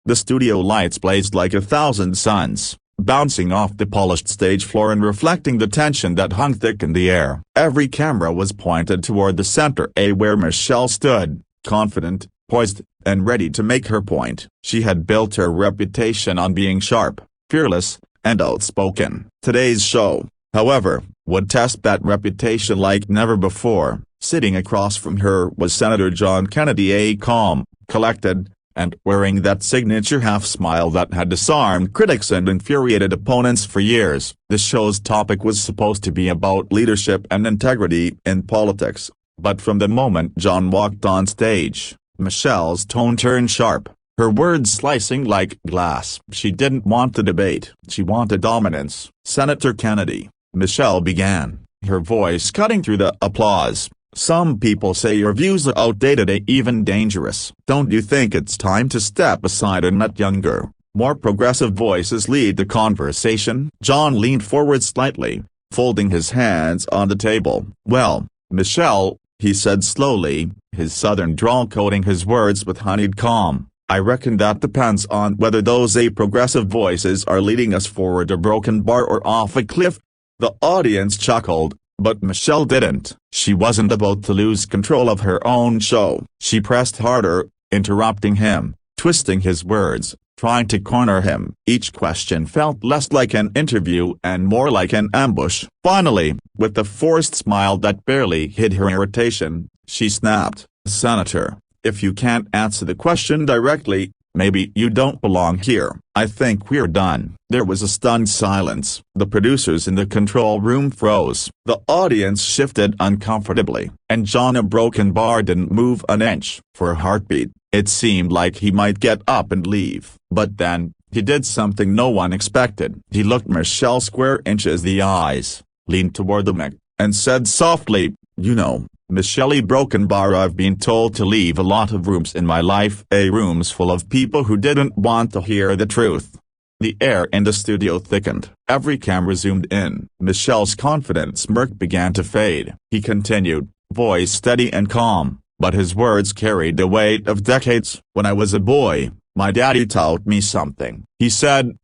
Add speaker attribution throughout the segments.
Speaker 1: The studio lights blazed like 1,000 suns, bouncing off the polished stage floor and reflecting the tension that hung thick in the air. Every camera was pointed toward the center where Michelle stood, confident, poised, and ready to make her point. She had built her reputation on being sharp, fearless, and outspoken. Today's show, however, would test that reputation like never before. Sitting across from her was Senator John Kennedy, calm, collected, and wearing that signature half-smile that had disarmed critics and infuriated opponents for years. The show's topic was supposed to be about leadership and integrity in politics, but from the moment John walked on stage, Michelle's tone turned sharp, her words slicing like glass. She didn't want the debate, she wanted dominance. "Senator Kennedy," Michelle began, her voice cutting through the applause. "Some people say your views are outdated and even dangerous. Don't you think it's time to step aside and let younger, more progressive voices lead the conversation?" John leaned forward slightly, folding his hands on the table. "Well, Michelle," he said slowly, his southern drawl coating his words with honeyed calm, "I reckon that depends on whether those progressive voices are leading us forward a broken bar or off a cliff." The audience chuckled, but Michelle didn't. She wasn't about to lose control of her own show. She pressed harder, interrupting him, twisting his words, trying to corner him. Each question felt less like an interview and more like an ambush. Finally, with a forced smile that barely hid her irritation, she snapped, "Senator, if you can't answer the question directly, maybe you don't belong here. I think we're done." There was a stunned silence. The producers in the control room froze. The audience shifted uncomfortably, and John, a broken bar, didn't move an inch. For a heartbeat, it seemed like he might get up and leave. But then, he did something no one expected. He looked Michelle square in the eyes, leaned toward the mic, and said softly, "You know, Michelle broken bar, I've been told to leave a lot of rooms in my life, rooms full of people who didn't want to hear the truth." The air in the studio thickened. Every camera zoomed in. Michelle's confident smirk began to fade. He continued, voice steady and calm, but his words carried the weight of decades. "When I was a boy, my daddy taught me something. He said,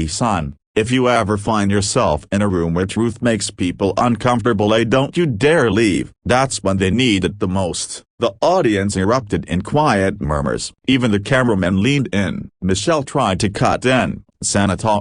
Speaker 1: son, if you ever find yourself in a room where truth makes people uncomfortable, don't you dare leave. That's when they need it the most." The audience erupted in quiet murmurs. Even the cameramen leaned in. Michelle tried to cut in, "Senator,"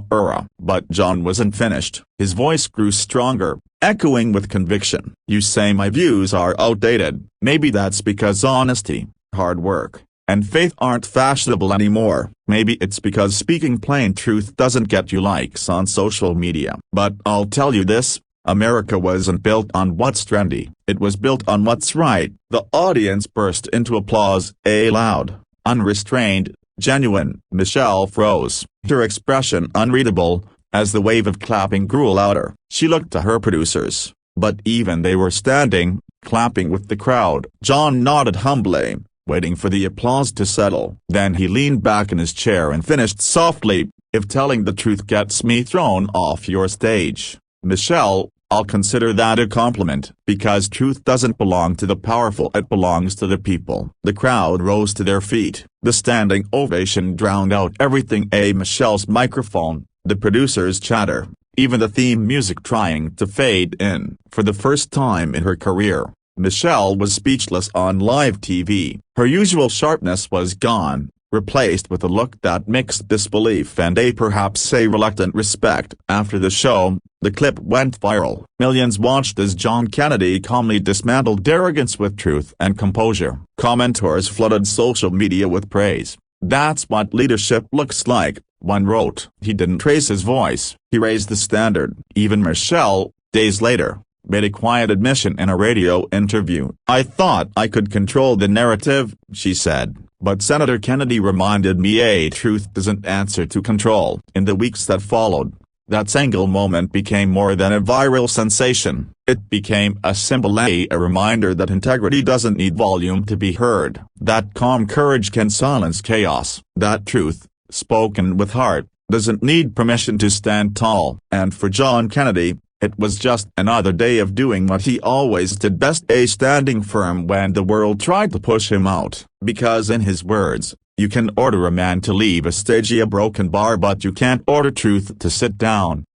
Speaker 1: but John wasn't finished. His voice grew stronger, echoing with conviction. "You say my views are outdated. Maybe that's because honesty, hard work, and faith aren't fashionable anymore. Maybe it's because speaking plain truth doesn't get you likes on social media. But I'll tell you this, America wasn't built on what's trendy, it was built on what's right." The audience burst into applause, loud, unrestrained, genuine. Michelle froze, her expression unreadable, as the wave of clapping grew louder. She looked to her producers, but even they were standing, clapping with the crowd. John nodded humbly, waiting for the applause to settle. Then he leaned back in his chair and finished softly, "If telling the truth gets me thrown off your stage, Michelle, I'll consider that a compliment, because truth doesn't belong to the powerful, it belongs to the people." The crowd rose to their feet. The standing ovation drowned out everything. Michelle's microphone, the producer's chatter, even the theme music trying to fade in. For the first time in her career, Michelle was speechless on live TV. Her usual sharpness was gone, replaced with a look that mixed disbelief and perhaps reluctant respect. After the show, the clip went viral. Millions watched as John Kennedy calmly dismantled arrogance with truth and composure. Commenters flooded social media with praise. "That's what leadership looks like," one wrote. "He didn't raise his voice, he raised the standard." Even Michelle, days later, made a quiet admission in a radio interview. "I thought I could control the narrative," she said, "but Senator Kennedy reminded me truth doesn't answer to control." In the weeks that followed, that single moment became more than a viral sensation. It became a symbol, a reminder that integrity doesn't need volume to be heard, that calm courage can silence chaos, that truth, spoken with heart, doesn't need permission to stand tall. And for John Kennedy, it was just another day of doing what he always did best, standing firm when the world tried to push him out. Because in his words, You can order a man to leave a stage, a broken bar, but you can't order truth to sit down.